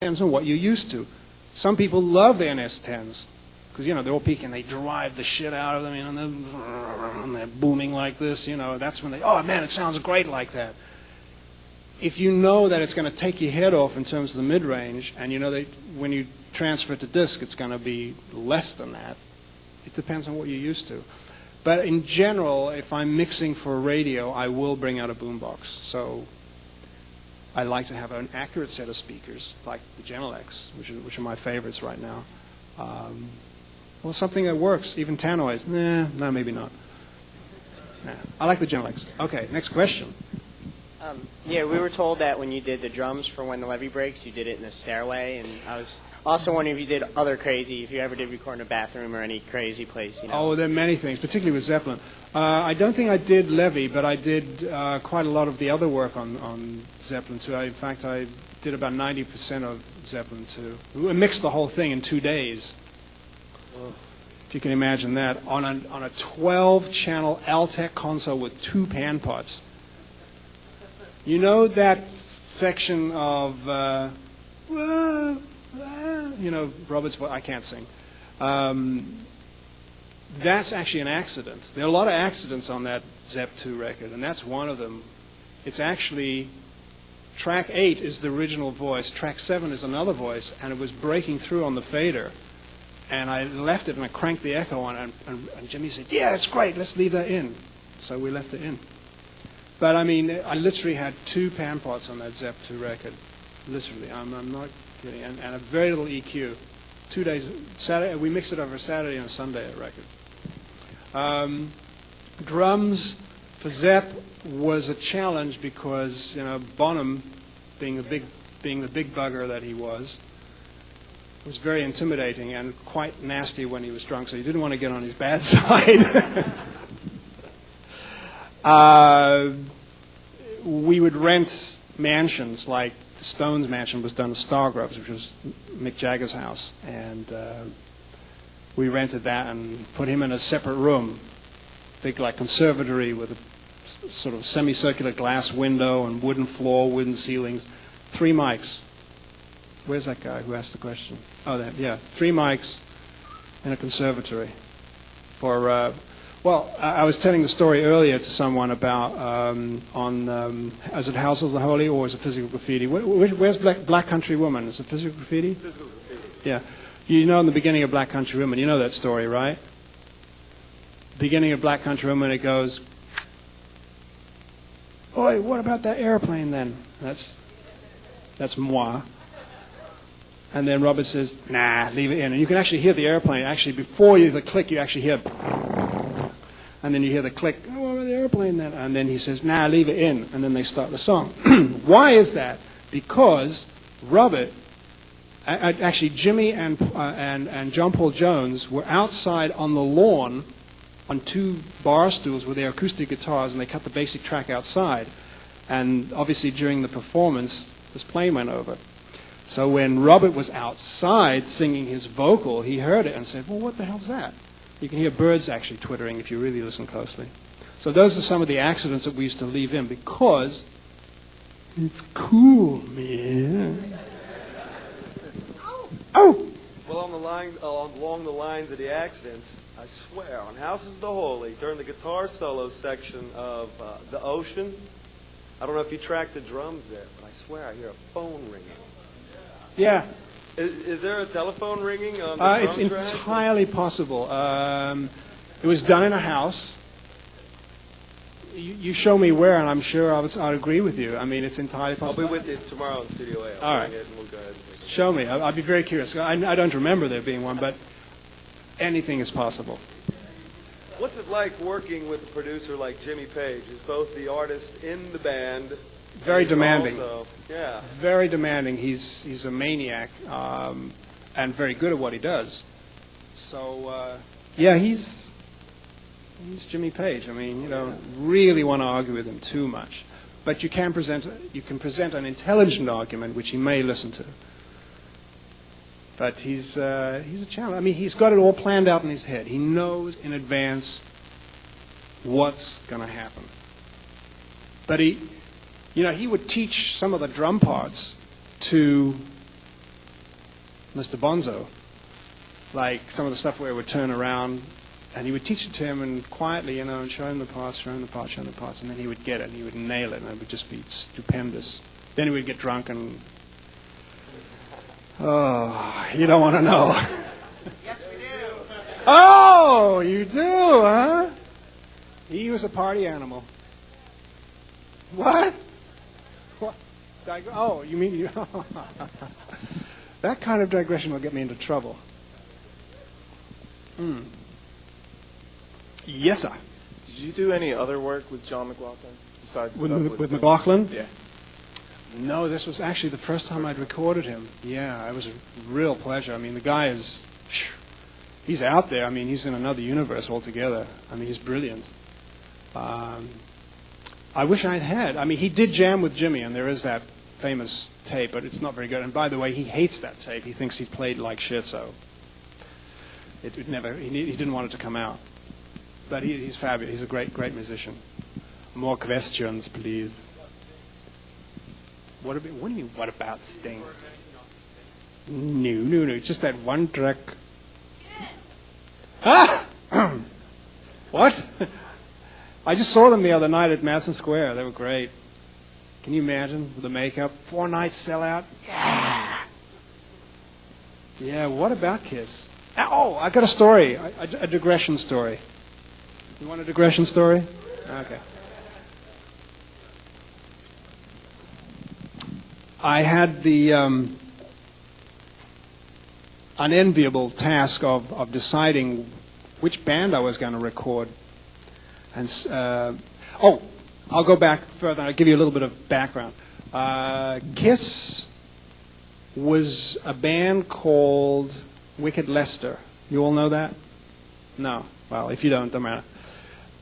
Depends on what you're used to. Some people love their NS10s because, you know, they're all peaking. They drive the shit out of them, you know, and they're booming like this, you know. That's when they, oh, man, it sounds great like that. If you know that it's going to take your head off in terms of the mid-range, and you know that when you transfer it to disc, it's going to be less than that, it depends on what you're used to. But in general, if I'm mixing for a radio, I will bring out a boombox. So I like to have an accurate set of speakers, like the Genelecs, which are my favorites right now. Well, something that works, even tannoys. No, maybe not. Nah, I like the Genelecs. Okay, next question. Yeah, we were told that when you did the drums for When the Levee Breaks, you did it in a stairway, and I was also wondering if you did other crazy, if you ever did record in a bathroom or any crazy place, you know. Oh, there are many things, particularly with Zeppelin. I don't think I did Levee, but I did quite a lot of the other work on Zeppelin 2. In fact, I did about 90% of Zeppelin 2. We mixed the whole thing in 2 days. If you can imagine that, on a 12-channel Altec console with 2 pan pots. You know that section of, you know, Robert's voice, I can't sing. That's actually an accident. There are a lot of accidents on that Zepp 2 record, and that's one of them. It's actually, track 8 is the original voice, track 7 is another voice, and it was breaking through on the fader. And I left it and I cranked the echo on it, and Jimmy said, yeah, it's great, let's leave that in. So we left it in. But I mean, I literally had 2 pan pots on that Zepp 2 record. Literally, I'm not kidding. And a very little EQ. 2 days, Saturday, we mixed it over a Saturday and a Sunday record. Drums for Zepp was a challenge because, you know, Bonham, being the big bugger that he was very intimidating and quite nasty when he was drunk, so you didn't want to get on his bad side. We would rent mansions, like the Stones mansion was done at Stargroves, which was Mick Jagger's house, and we rented that and put him in a separate room, big like conservatory with a sort of semicircular glass window and wooden floor, wooden ceilings, 3 mics. Where's that guy who asked the question? Oh, that, yeah, 3 mics in a conservatory. For well, I was telling the story earlier to someone about is it House of the Holy or is it Physical Graffiti? Where's Black Country Woman? Is it Physical Graffiti? Physical Graffiti. Yeah, you know in the beginning of Black Country Woman, you know that story, right? Beginning of Black Country Woman, it goes, "Oi, what about that airplane then?" That's moi. And then Robert says, nah, leave it in. And you can actually hear the airplane. Actually, before the click, you actually hear, and then you hear the click, oh, what about the airplane then? And then he says, nah, leave it in. And then they start the song. Why is that? Because Robert, actually Jimmy and John Paul Jones were outside on the lawn on 2 bar stools with their acoustic guitars, and they cut the basic track outside. And obviously during the performance, this plane went over. So when Robert was outside singing his vocal, he heard it and said, well, what the hell's that? You can hear birds actually twittering if you really listen closely. So those are some of the accidents that we used to leave in because it's cool, man. Oh! Well, along the lines of the accidents, I swear, on Houses of the Holy, during the guitar solo section of The Ocean, I don't know if you tracked the drums there, but I swear I hear a phone ringing. Yeah. Is there a telephone ringing on the It's drum track? entirely possible. It was done in a house. You show me where, and I'm sure I'd agree with you. I mean, it's entirely possible. I'll be with you tomorrow in Studio A. All right. Bring it and we'll go ahead and take it. Show me. I'd be very curious. I don't remember there being one, but anything is possible. What's it like working with a producer like Jimmy Page, who's both the artist in the band, Very demanding. Also, yeah. Very demanding. He's a maniac and very good at what he does. So yeah, he's Jimmy Page. I mean, you don't really want to argue with him too much, but you can present an intelligent argument which he may listen to. But he's a challenge. I mean, he's got it all planned out in his head. He knows in advance what's going to happen. But he would teach some of the drum parts to Mr. Bonzo. Like some of the stuff where it would turn around, and he would teach it to him and quietly, and show him the parts, and then he would get it, and he would nail it, and it would just be stupendous. Then he would get drunk and, oh, you don't want to know. Yes, we do. Oh, you do, huh? He was a party animal. What? What? Oh, you mean you? That kind of digression will get me into trouble. Yes, sir. Did you do any other work with John McLaughlin besides the stuff With Sting? McLaughlin? Yeah. No, this was actually the first time I'd recorded him. Yeah, it was a real pleasure. I mean, the guy is, he's out there. I mean, he's in another universe altogether. I mean, he's brilliant. I wish I'd had. I mean, he did jam with Jimmy, and there is that famous tape, but it's not very good. And by the way, he hates that tape. He thinks he played like shit, so it never. He didn't want it to come out. But he's fabulous. He's a great musician. More questions, please. What do you mean, what about Sting? No. Just that one track. Ah! What? I just saw them the other night at Madison Square. They were great. Can you imagine with the makeup? 4 nights sellout. Yeah. Yeah, what about Kiss? Oh, I got a story. A digression story. You want a digression story? Okay. I had the unenviable task of deciding which band I was going to record. And I'll go back further. I'll give you a little bit of background. Kiss was a band called Wicked Lester. You all know that? No. Well, if you don't matter.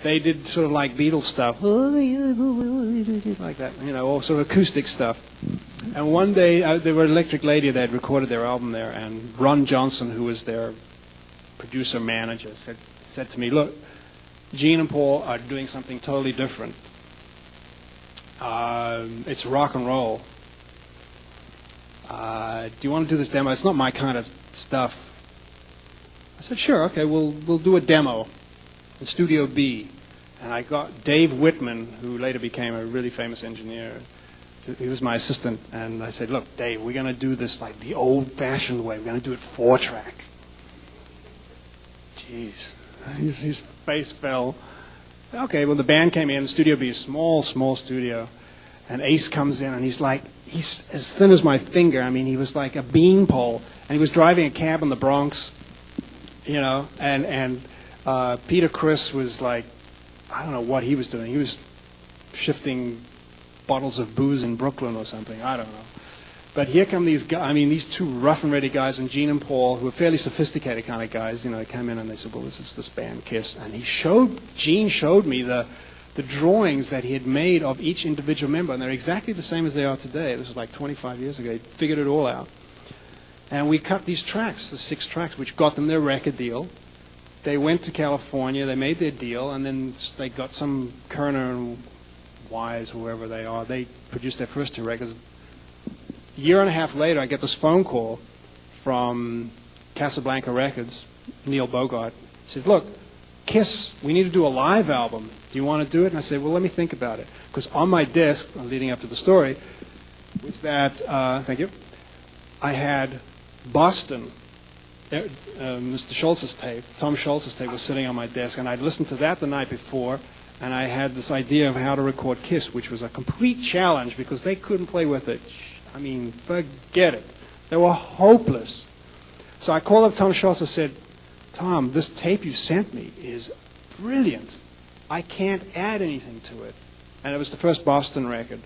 They did sort of like Beatles stuff, like that, all sort of acoustic stuff. And one day, they were Electric Lady. They had recorded their album there, and Ron Johnson, who was their producer-manager, said to me, look, Gene and Paul are doing something totally different. It's rock and roll. Do you want to do this demo? It's not my kind of stuff. I said, sure, okay, we'll do a demo in Studio B. And I got Dave Whitman, who later became a really famous engineer. He was my assistant. And I said, look, Dave, we're going to do this like the old-fashioned way. We're going to do it 4-track. Jeez. His face fell. Okay, well, the band came in. Studio B, a small studio. And Ace comes in, and he's as thin as my finger. I mean, he was like a beanpole. And he was driving a cab in the Bronx, and Peter Criss was like, I don't know what he was doing. He was shifting bottles of booze in Brooklyn or something. I don't know. But here come these guys, these two rough and ready guys, and Gene and Paul, who are fairly sophisticated kind of guys, they came in and they said, well, this is this band, Kiss. And Gene showed me the drawings that he had made of each individual member, and they're exactly the same as they are today. This was like 25 years ago. He figured it all out. And we cut these tracks, the 6 tracks, which got them their record deal. They went to California, they made their deal, and then they got some Kerner and Wise, whoever they are. They produced their first 2 records. A year and a half later, I get this phone call from Casablanca Records, Neil Bogart. He says, look, Kiss, we need to do a live album. Do you want to do it? And I said, well, let me think about it. Because on my disc, leading up to the story, was that, thank you, I had Boston, Mr. Schultz's tape, Tom Schultz's tape was sitting on my desk, and I'd listened to that the night before, and I had this idea of how to record Kiss, which was a complete challenge because they couldn't play with it. Forget it. They were hopeless. So I called up Tom Schultz and said, Tom, this tape you sent me is brilliant. I can't add anything to it. And it was the first Boston record.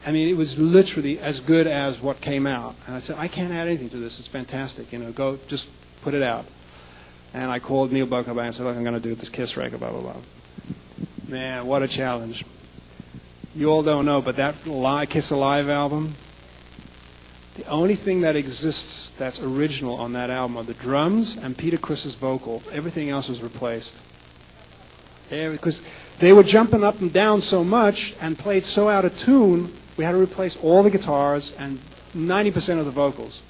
It was literally as good as what came out. And I said, I can't add anything to this. It's fantastic. Go, just put it out. And I called Neil Bogart back and said, look, I'm going to do this Kiss record, blah, blah, blah. Man, what a challenge. You all don't know, but that Kiss Alive album, the only thing that exists that's original on that album are the drums and Peter Criss's vocal. Everything else was replaced. Because they were jumping up and down so much and played so out of tune, we had to replace all the guitars and 90% of the vocals.